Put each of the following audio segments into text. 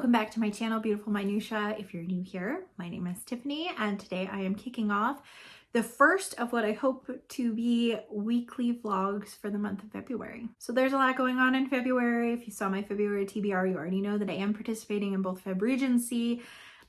welcome back to my channel, Beautiful Minutia. If you're new here, my name is Tiffany, and today I am kicking off the first of what I hope to be weekly vlogs for the month of February. So there's a lot going on in February. If you saw my February TBR, you already know that I am participating in both Feb Regency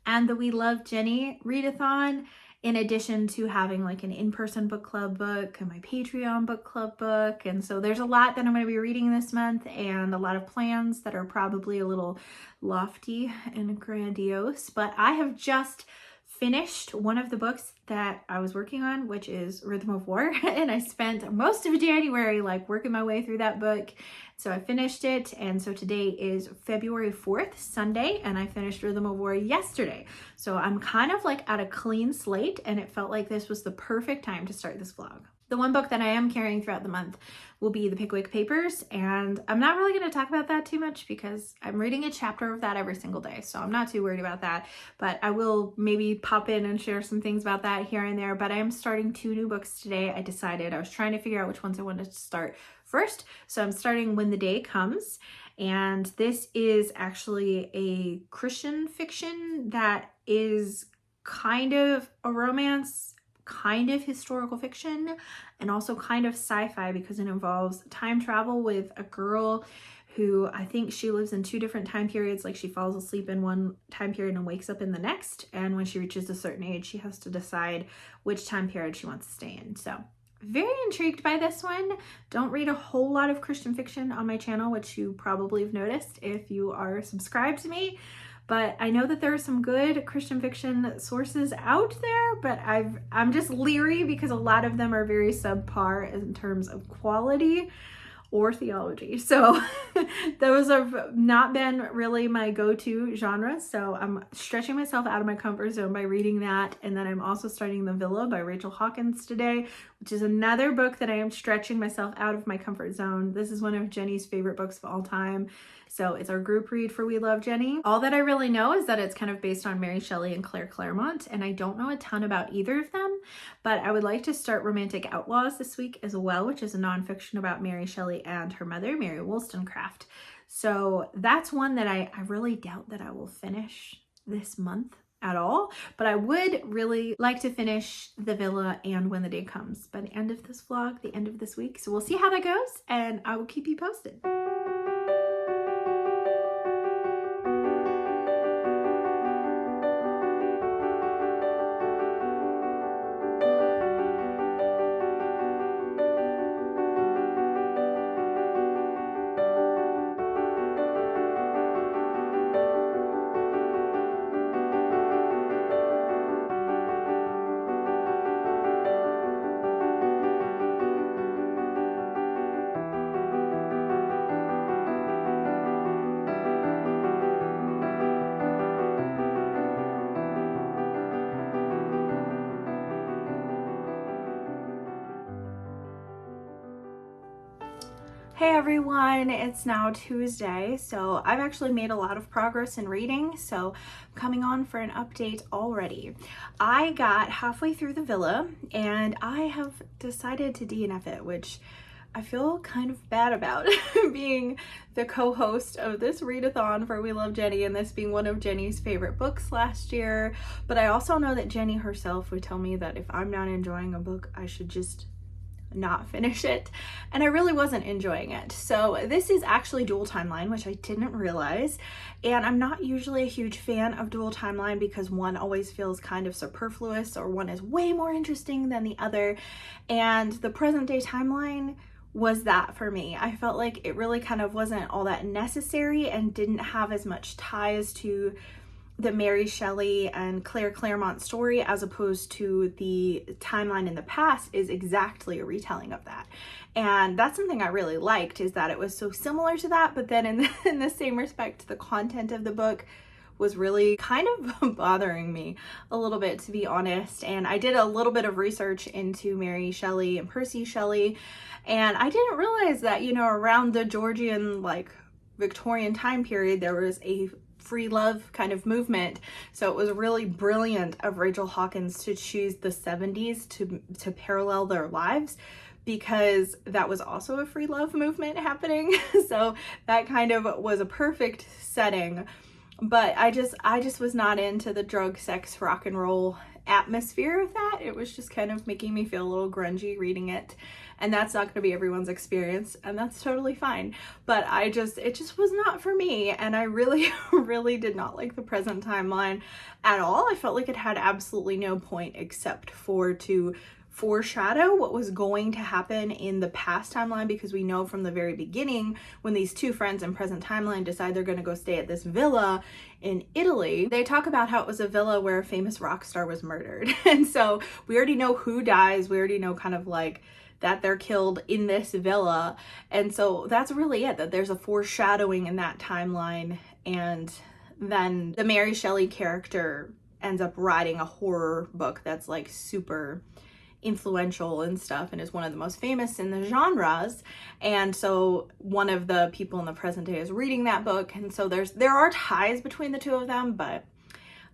and the We Love Jenny readathon, in addition to having like an in-person book club book and my Patreon book club book. And so there's a lot that I'm going to be reading this month and a lot of plans that are probably a little lofty and grandiose, but I have just finished one of the books that I was working on, which is Rhythm of War, and I spent most of January like working my way through that book. So I finished it, and so today is February 4th, Sunday, and I finished Rhythm of War yesterday. So I'm kind of like at a clean slate, and it felt like this was the perfect time to start this vlog. The one book that I am carrying throughout the month will be The Pickwick Papers, and I'm not really going to talk about that too much because I'm reading a chapter of that every single day, so I'm not too worried about that, but I will maybe pop in and share some things about that here and there. But I am starting 2 new books today. I decided I was trying to figure out which ones I wanted to start first, so I'm starting When the Day Comes, and this is actually a Christian fiction that is kind of a romance, kind of historical fiction, and also kind of sci-fi because it involves time travel with a girl who I think she lives in 2 different time periods. Like she falls asleep in one time period and wakes up in the next, and when she reaches a certain age she has to decide which time period she wants to stay in. So very intrigued by this one. Don't read a whole lot of Christian fiction on my channel, which you probably have noticed if you are subscribed to me. But I know that there are some good Christian fiction sources out there, but I'm just leery because a lot of them are very subpar in terms of quality or theology. So those have not been really my go-to genres. So I'm stretching myself out of my comfort zone by reading that. And then I'm also starting The Villa by Rachel Hawkins today, which is another book that I am stretching myself out of my comfort zone. This is one of Jenny's favorite books of all time. So it's our group read for We Love Jenny. All that I really know is that it's kind of based on Mary Shelley and Claire Claremont, and I don't know a ton about either of them, but I would like to start Romantic Outlaws this week as well, which is a nonfiction about Mary Shelley and her mother, Mary Wollstonecraft. So that's one that I really doubt that I will finish this month at all, but I would really like to finish The Villa and When the Day Comes by the end of this vlog, the end of this week. So we'll see how that goes, and I will keep you posted. Hey everyone, it's now Tuesday, so I've actually made a lot of progress in reading, so I'm coming on for an update already. I got halfway through The Villa, and I have decided to DNF it, which I feel kind of bad about, being the co-host of this readathon for We Love Jenny, and this being one of Jenny's favorite books last year. But I also know that Jenny herself would tell me that if I'm not enjoying a book, I should just not finish it, and I really wasn't enjoying it. So this is actually dual timeline, which I didn't realize, and I'm not usually a huge fan of dual timeline because one always feels kind of superfluous or one is way more interesting than the other, and the present day timeline was that for me. I felt like it really kind of wasn't all that necessary and didn't have as much ties to the Mary Shelley and Claire Claremont story, as opposed to the timeline in the past is exactly a retelling of that. And that's something I really liked, is that it was so similar to that, but then in the same respect, the content of the book was really kind of bothering me a little bit, to be honest. And I did a little bit of research into Mary Shelley and Percy Shelley, and I didn't realize that, you know, around the Georgian, like Victorian time period, there was a free love kind of movement. So it was really brilliant of Rachel Hawkins to choose the 70s to parallel their lives, because that was also a free love movement happening. So that kind of was a perfect setting but I just was not into the drug, sex, rock and roll atmosphere of that. It was just kind of making me feel a little grungy reading it, and that's not going to be everyone's experience, and that's totally fine. But it just was not for me, and I really really did not like the present timeline at all. I felt like it had absolutely no point except for to foreshadow what was going to happen in the past timeline, because we know from the very beginning when these two friends in present timeline decide they're going to go stay at this villa in Italy, they talk about how it was a villa where a famous rock star was murdered. And so we already know who dies. We already know kind of like that they're killed in this villa. And so that's really it, that there's a foreshadowing in that timeline. And then the Mary Shelley character ends up writing a horror book that's like super influential and stuff, and is one of the most famous in the genres. And so one of the people in the present day is reading that book, and so there are ties between the two of them, but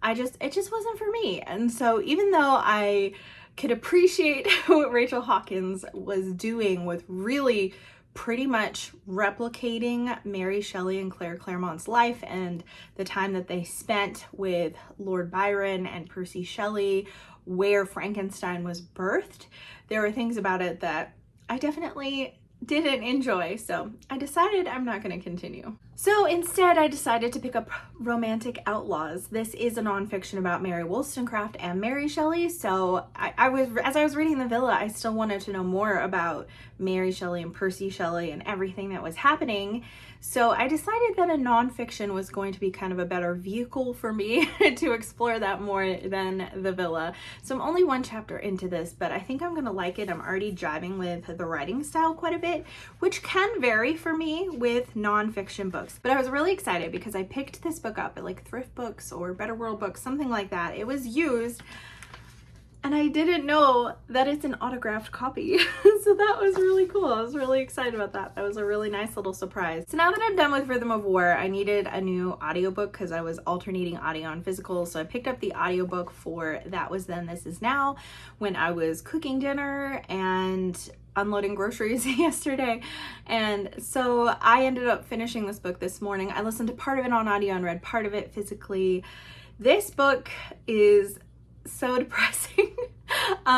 it just wasn't for me. And so even though I could appreciate what Rachel Hawkins was doing with really pretty much replicating Mary Shelley and Claire Claremont's life and the time that they spent with Lord Byron and Percy Shelley, where Frankenstein was birthed, there were things about it that I definitely didn't enjoy, so I decided I'm not going to continue. So instead, I decided to pick up Romantic Outlaws. This is a nonfiction about Mary Wollstonecraft and Mary Shelley, so as I was reading The Villa, I still wanted to know more about Mary Shelley and Percy Shelley and everything that was happening. So I decided that a nonfiction was going to be kind of a better vehicle for me to explore that more than The Villa. So I'm only one chapter into this, but I think I'm going to like it. I'm already jiving with the writing style quite a bit, which can vary for me with nonfiction books. But I was really excited because I picked this book up at like Thrift Books or Better World Books, something like that. It was used, and I didn't know that it's an autographed copy. So that was really cool. I was really excited about that. That was a really nice little surprise. So now that I'm done with Rhythm of War, I needed a new audiobook because I was alternating audio and physical. So I picked up the audiobook for That Was Then, This Is Now when I was cooking dinner and unloading groceries yesterday. And so I ended up finishing this book this morning. I listened to part of it on audio and read part of it physically. This book is so depressing.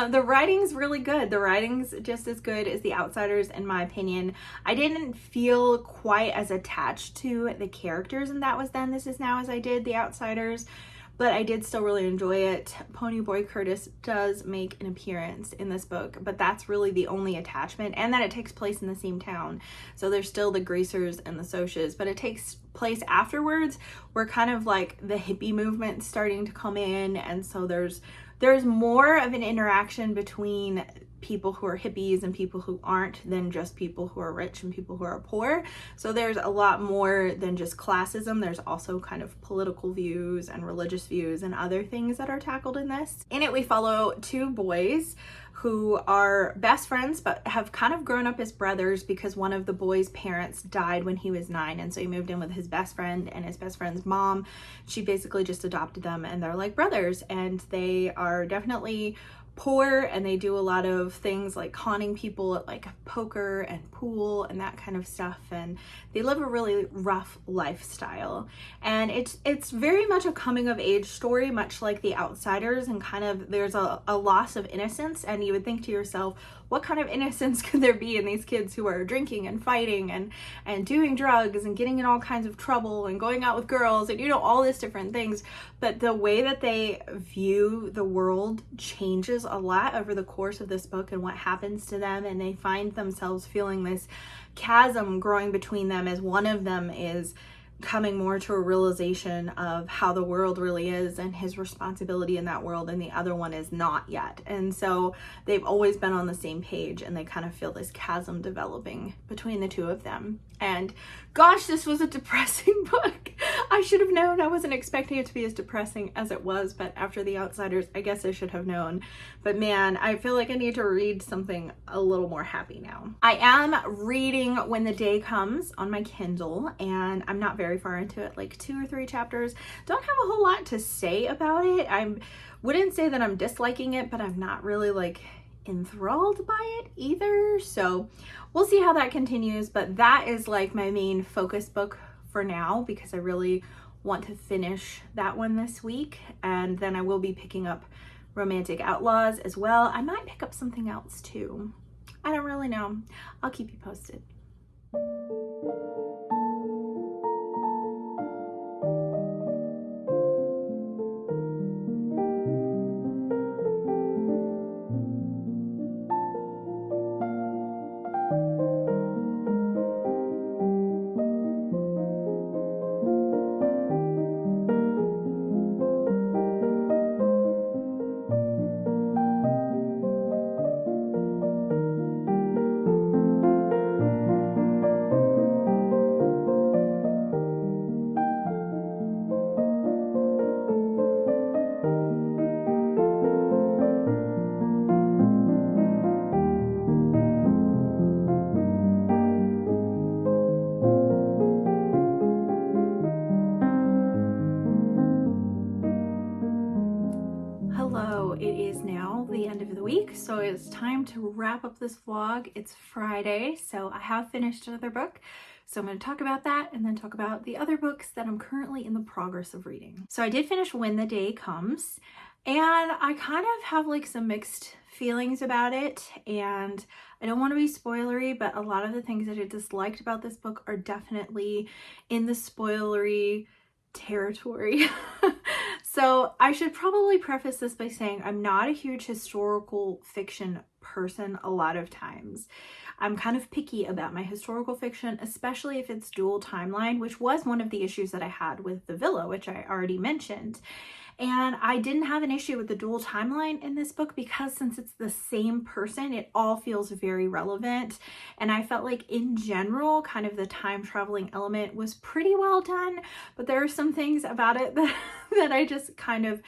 The writing's really good. The writing's just as good as The Outsiders, in my opinion. I didn't feel quite as attached to the characters in That Was Then, This Is Now as I did The Outsiders, but I did still really enjoy it. Ponyboy Curtis does make an appearance in this book, but that's really the only attachment, and that it takes place in the same town. So there's still the Greasers and the Socs, but it takes place afterwards where kind of like the hippie movement starting to come in, and so there's more of an interaction between people who are hippies and people who aren't than just people who are rich and people who are poor. So there's a lot more than just classism. There's also kind of political views and religious views and other things that are tackled in this. In it, we follow two boys who are best friends but have kind of grown up as brothers because one of the boys' parents died when he was 9, and so he moved in with his best friend and his best friend's mom. She basically just adopted them, and they're like brothers, and they are definitely poor, and they do a lot of things like conning people at like poker and pool and that kind of stuff, and they live a really rough lifestyle. And it's very much a coming of age story, much like The Outsiders, and kind of there's a loss of innocence, and you would think to yourself, what kind of innocence could there be in these kids who are drinking and fighting and doing drugs and getting in all kinds of trouble and going out with girls and, you know, all these different things. But the way that they view the world changes a lot over the course of this book and what happens to them, and they find themselves feeling this chasm growing between them as one of them is coming more to a realization of how the world really is and his responsibility in that world, and the other one is not yet. And so they've always been on the same page, and they kind of feel this chasm developing between the two of them. And gosh, this was a depressing book. I should have known. I wasn't expecting it to be as depressing as it was, but after The Outsiders, I guess I should have known. But man, I feel like I need to read something a little more happy now. I am reading When the Day Comes on my Kindle, and I'm not very far into it, like 2 or 3 chapters. Don't have a whole lot to say about it. I wouldn't say that I'm disliking it, but I'm not really like enthralled by it either. So we'll see how that continues, but that is like my main focus book for now, because I really want to finish that one this week, and then I will be picking up Romantic Outlaws as well. I might pick up something else too. I don't really know. I'll keep you posted. Hello, it is now the end of the week, so it's time to wrap up this vlog. It's Friday, so I have finished another book. So I'm going to talk about that and then talk about the other books that I'm currently in the progress of reading. So I did finish When the Day Comes, and I kind of have like some mixed feelings about it, and I don't want to be spoilery, but a lot of the things that I disliked about this book are definitely in the spoilery territory. So I should probably preface this by saying I'm not a huge historical fiction person a lot of times. I'm kind of picky about my historical fiction, especially if it's dual timeline, which was one of the issues that I had with The Villa, which I already mentioned. And I didn't have an issue with the dual timeline in this book because since it's the same person, it all feels very relevant. And I felt like in general, kind of the time traveling element was pretty well done, but there are some things about it that I just kind of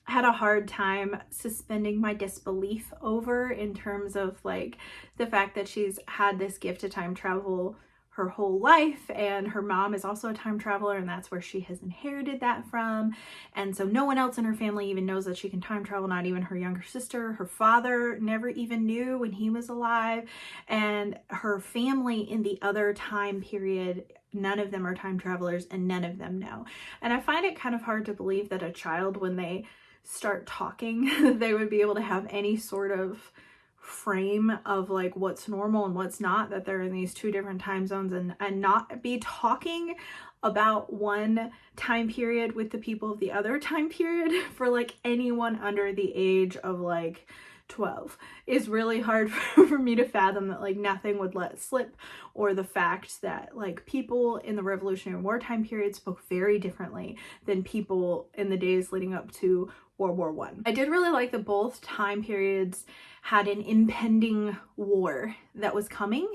had a hard time suspending my disbelief over, in terms of like the fact that she's had this gift to time travel her whole life, and her mom is also a time traveler, and that's where she has inherited that from. And so no one else in her family even knows that she can time travel, not even her younger sister. Her father never even knew when he was alive, and her family in the other time period, none of them are time travelers and none of them know. And I find it kind of hard to believe that a child, when they start talking, they would be able to have any sort of frame of like what's normal and what's not, that they're in these two different time zones, and not be talking about one time period with the people of the other time period for like anyone under the age of like 12 is really hard for me to fathom, that like nothing would let slip, or the fact that like people in the Revolutionary War time period spoke very differently than people in the days leading up to World War I. I did really like that both time periods had an impending war that was coming,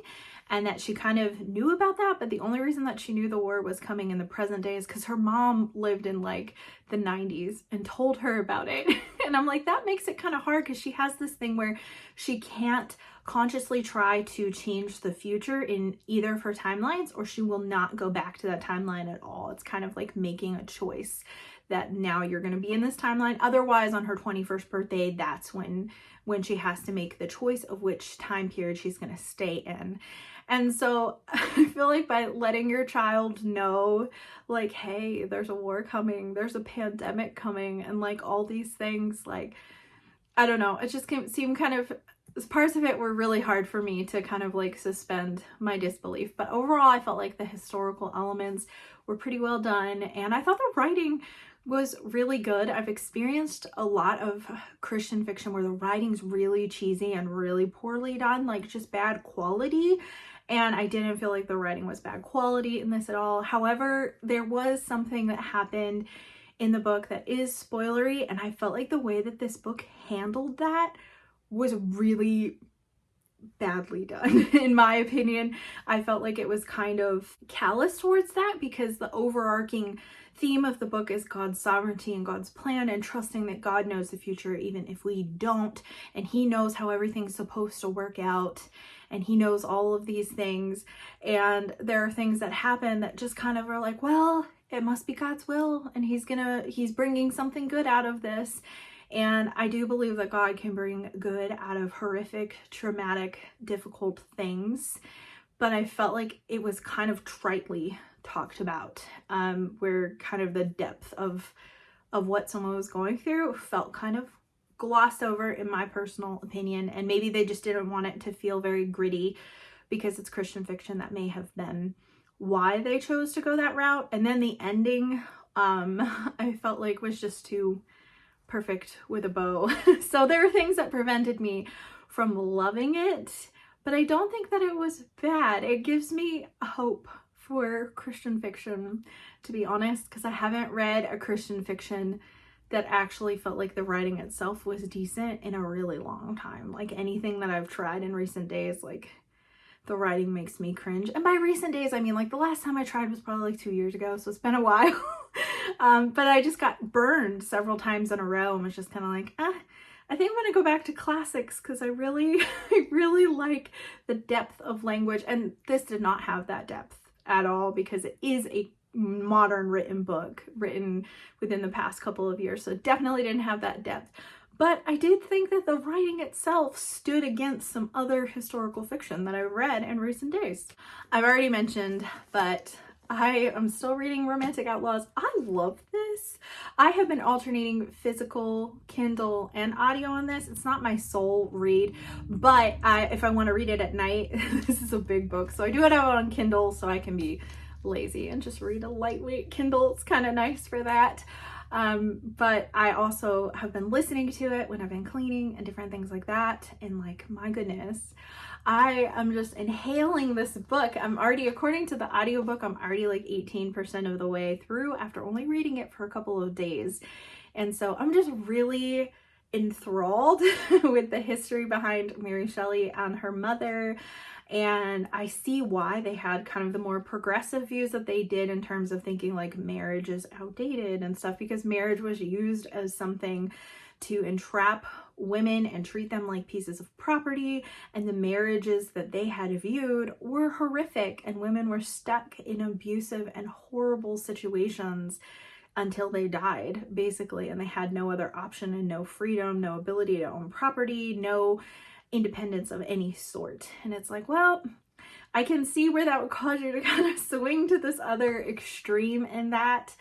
and that she kind of knew about that, but the only reason that she knew the war was coming in the present day is because her mom lived in like the 90s and told her about it. And I'm like, that makes it kind of hard, because she has this thing where she can't consciously try to change the future in either of her timelines, or she will not go back to that timeline at all. It's kind of like making a choice that now you're going to be in this timeline. Otherwise, on her 21st birthday, that's when she has to make the choice of which time period she's going to stay in. And so I feel like by letting your child know, like, hey, there's a war coming, there's a pandemic coming, and like all these things, like, I don't know, it just seemed kind of, parts of it were really hard for me to kind of like suspend my disbelief. But overall, I felt like the historical elements were pretty well done, and I thought the writing was really good. I've experienced a lot of Christian fiction where the writing's really cheesy and really poorly done, like just bad quality. And I didn't feel like the writing was bad quality in this at all. However, there was something that happened in the book that is spoilery, and I felt like the way that this book handled that was really badly done. In my opinion, I felt like it was kind of callous towards that, because the overarching theme of the book is God's sovereignty and God's plan, and trusting that God knows the future even if we don't, and he knows how everything's supposed to work out, and he knows all of these things. And there are things that happen that just kind of are like, well, it must be God's will, and he's bringing something good out of this. And I do believe that God can bring good out of horrific, traumatic, difficult things. but I felt like it was kind of tritely talked about, where kind of the depth of what someone was going through felt kind of glossed over, in my personal opinion. And maybe they just didn't want it to feel very gritty because it's Christian fiction. That may have been why they chose to go that route. And then the ending, I felt like was just too perfect with a bow. So there are things that prevented me from loving it, but I don't think that it was bad. It gives me hope for Christian fiction, to be honest, because I haven't read a Christian fiction that actually felt like the writing itself was decent in a really long time. Like anything that I've tried in recent days, like the writing makes me cringe. And by recent days, I mean like the last time I tried was probably like 2 years ago, so it's been a while. But I just got burned several times in a row and was just kind of like, I think I'm gonna go back to classics because I really like the depth of language. And this did not have that depth at all because it is a modern written book written within the past couple of years, so it definitely didn't have that depth. But I did think that the writing itself stood against some other historical fiction that I read in recent days. I've already mentioned, but I am still reading Romantic Outlaws. I love this. I have been alternating physical, Kindle, and audio on this. It's not my sole read, but if I want to read it at night, this is a big book, so I do it out on Kindle so I can be lazy and just read a lightweight Kindle. It's kind of nice for that. But I also have been listening to it when I've been cleaning and different things like that. And like, my goodness, I am just inhaling this book. I'm already, according to the audiobook, I'm already like 18% of the way through after only reading it for a couple of days. And so I'm just really enthralled with the history behind Mary Shelley and her mother. And I see why they had kind of the more progressive views that they did in terms of thinking like marriage is outdated and stuff, because marriage was used as something to entrap women and treat them like pieces of property. And the marriages that they had viewed were horrific, and women were stuck in abusive and horrible situations until they died, basically. And they had no other option and no freedom, no ability to own property, no independence of any sort. And it's like, well, I can see where that would cause you to kind of swing to this other extreme in that.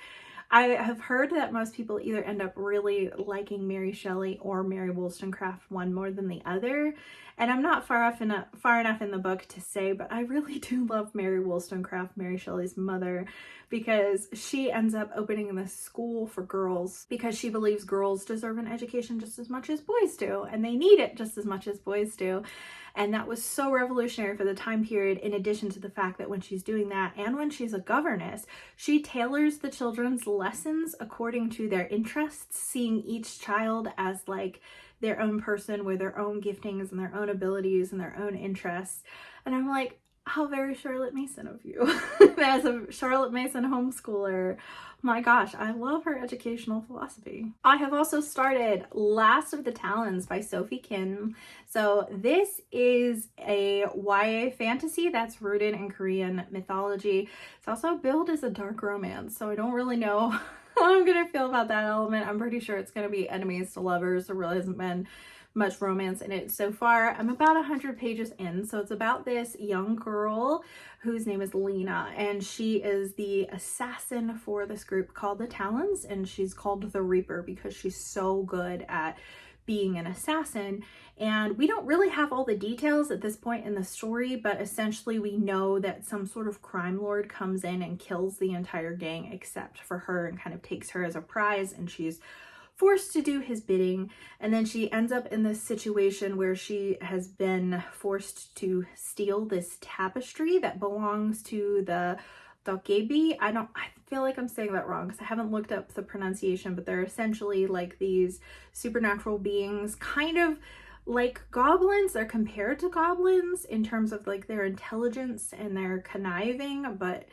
I have heard that most people either end up really liking Mary Shelley or Mary Wollstonecraft one more than the other. And I'm not far enough in the book to say, but I really do love Mary Wollstonecraft, Mary Shelley's mother, because she ends up opening this school for girls because she believes girls deserve an education just as much as boys do, and they need it just as much as boys do. And that was so revolutionary for the time period, in addition to the fact that when she's doing that and when she's a governess, she tailors the children's lessons according to their interests, seeing each child as like their own person with their own giftings and their own abilities and their own interests. And I'm like, how very Charlotte Mason of you. As a Charlotte Mason homeschooler, my gosh, I love her educational philosophy. I have also started Last of the Talons by Sophie Kim. So this is a YA fantasy that's rooted in Korean mythology. It's also billed as a dark romance, so I don't really know how I'm gonna feel about that element. I'm pretty sure it's gonna be enemies to lovers. There really hasn't been much romance in it so far. I'm about 100 pages in, so it's about this young girl whose name is Lena, and she is the assassin for this group called the Talons, and she's called the Reaper because she's so good at being an assassin. And we don't really have all the details at this point in the story, but essentially we know that some sort of crime lord comes in and kills the entire gang except for her, and kind of takes her as a prize, and she's forced to do his bidding. And then she ends up in this situation where she has been forced to steal this tapestry that belongs to the Dokebi. I feel like I'm saying that wrong because I haven't looked up the pronunciation, but they're essentially like these supernatural beings, kind of like goblins. They're compared to goblins in terms of like their intelligence and their conniving, but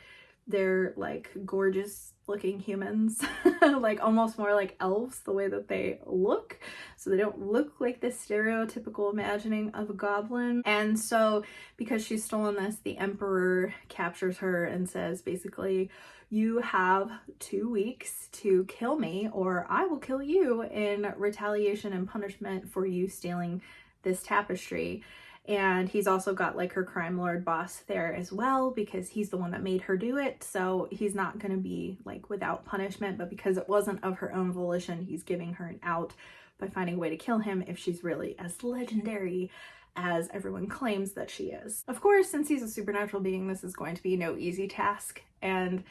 they're like gorgeous looking humans, like almost more like elves the way that they look. So they don't look like the stereotypical imagining of a goblin. And so because she's stolen this, the emperor captures her and says basically, you have 2 weeks to kill me or I will kill you in retaliation and punishment for you stealing this tapestry. And he's also got like her crime lord boss there as well, because he's the one that made her do it. So he's not going to be like without punishment, but because it wasn't of her own volition, he's giving her an out by finding a way to kill him if she's really as legendary as everyone claims that she is. Of course, since he's a supernatural being, this is going to be no easy task. And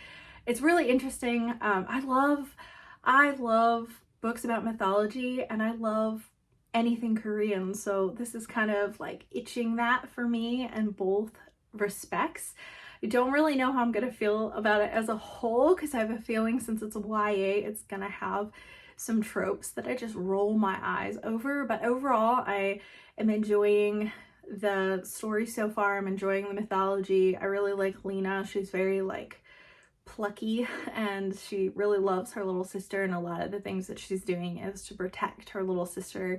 it's really interesting. I love books about mythology, and I love anything Korean, so this is kind of like itching that for me in both respects. I don't really know how I'm gonna feel about it as a whole, because I have a feeling since it's a YA, it's gonna have some tropes that I just roll my eyes over, but overall I am enjoying the story so far. I'm enjoying the mythology. I really like Lena. She's very like plucky, and she really loves her little sister, and a lot of the things that she's doing is to protect her little sister,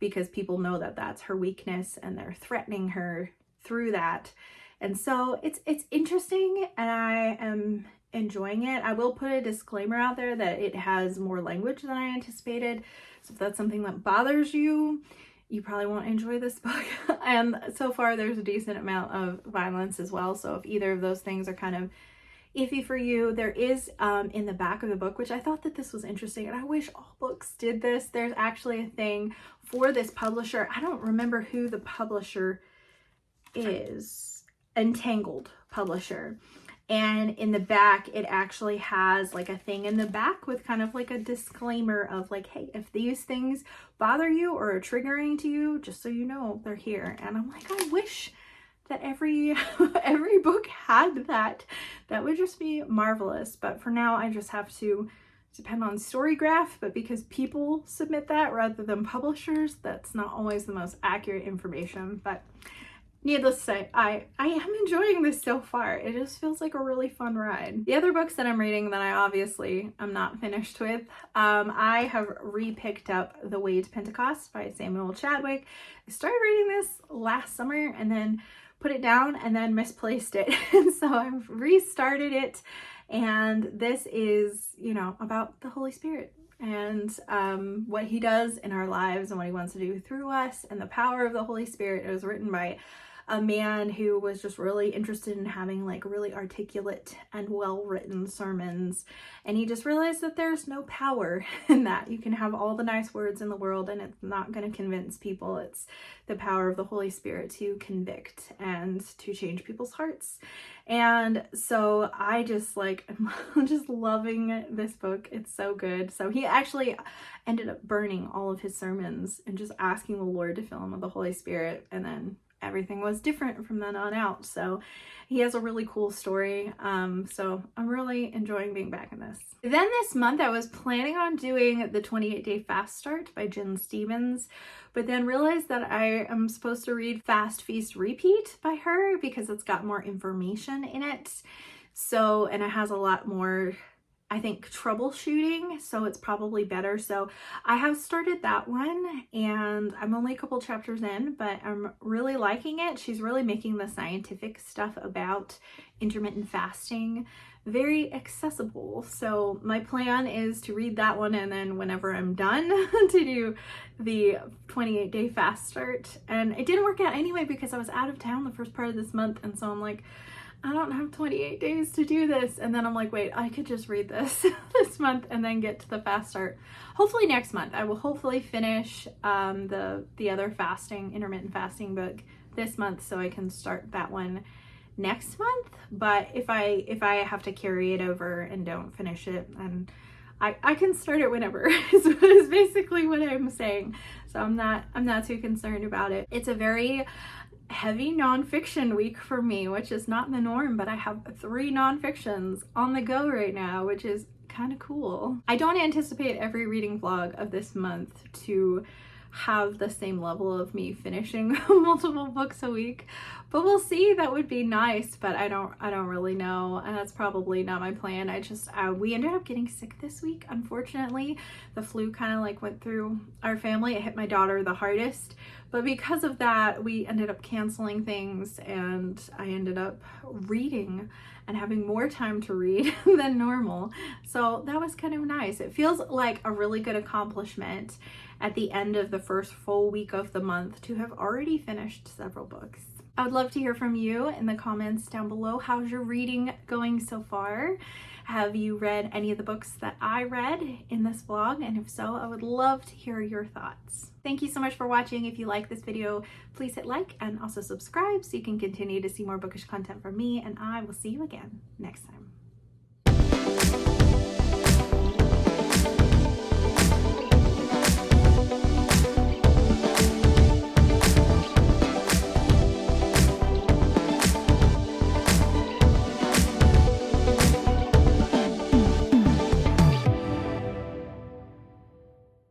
because people know that that's her weakness and they're threatening her through that. And so it's interesting, and I am enjoying it. I will put a disclaimer out there that it has more language than I anticipated. So if that's something that bothers you, you probably won't enjoy this book. And so far there's a decent amount of violence as well. So if either of those things are kind of iffy for you, there is in the back of the book, which I thought that this was interesting, and I wish all books did this. There's actually a thing for this publisher. I don't remember who the publisher is. Entangled publisher. And in the back, it actually has like a thing in the back with kind of like a disclaimer of like, hey, if these things bother you or are triggering to you, just so you know, they're here. And I'm like, I wish that every book had that. That would just be marvelous. But for now, I just have to depend on Storygraph, but because people submit that rather than publishers, that's not always the most accurate information. But needless to say, I am enjoying this so far. It just feels like a really fun ride. The other books that I'm reading that I obviously am not finished with, I have re-picked up The Way to Pentecost by Samuel Chadwick. I started reading this last summer and then put it down and then misplaced it. And so I've restarted it. And this is, you know, about the Holy Spirit and what he does in our lives and what he wants to do through us and the power of the Holy Spirit. It was written by a man who was just really interested in having like really articulate and well-written sermons, and he just realized that there's no power in that. You can have all the nice words in the world and it's not going to convince people. It's the power of the Holy Spirit to convict and to change people's hearts. And so I just like, I'm just loving this book. It's so good. So he actually ended up burning all of his sermons and just asking the Lord to fill him with the Holy Spirit, and then everything was different from then on out. So he has a really cool story. So I'm really enjoying being back in this. Then this month I was planning on doing the 28-Day Fast Start by Jen Stevens, but then realized that I am supposed to read Fast Feast Repeat by her because it's got more information in it. So, and it has a lot more, I think, troubleshooting, so it's probably better. So I have started that one and I'm only a couple chapters in, but I'm really liking it. She's really making the scientific stuff about intermittent fasting very accessible. So my plan is to read that one, and then whenever I'm done to do the 28-Day Fast Start. And it didn't work out anyway because I was out of town the first part of this month, and so I'm like, I don't have 28 days to do this. And then I'm like, wait, I could just read this this month and then get to the fast start. Hopefully next month. I will hopefully finish the other intermittent fasting book this month, so I can start that one next month. But if I have to carry it over and don't finish it, then I can start it whenever is basically what I'm saying. So I'm not too concerned about it. It's a very heavy nonfiction week for me, which is not the norm, but I have 3 nonfictions on the go right now, which is kind of cool. I don't anticipate every reading vlog of this month to have the same level of me finishing multiple books a week, but we'll see. That would be nice, but I don't really know, and that's probably not my plan. We ended up getting sick this week, unfortunately. The flu kind of like went through our family. It hit my daughter the hardest, But because of that, we ended up canceling things, and I ended up reading and having more time to read than normal. So that was kind of nice. It feels like a really good accomplishment at the end of the first full week of the month to have already finished several books. I would love to hear from you in the comments down below. How's your reading going so far? Have you read any of the books that I read in this vlog? And if so, I would love to hear your thoughts. Thank you so much for watching. If you like this video, please hit like and also subscribe so you can continue to see more bookish content from me, and I will see you again next time.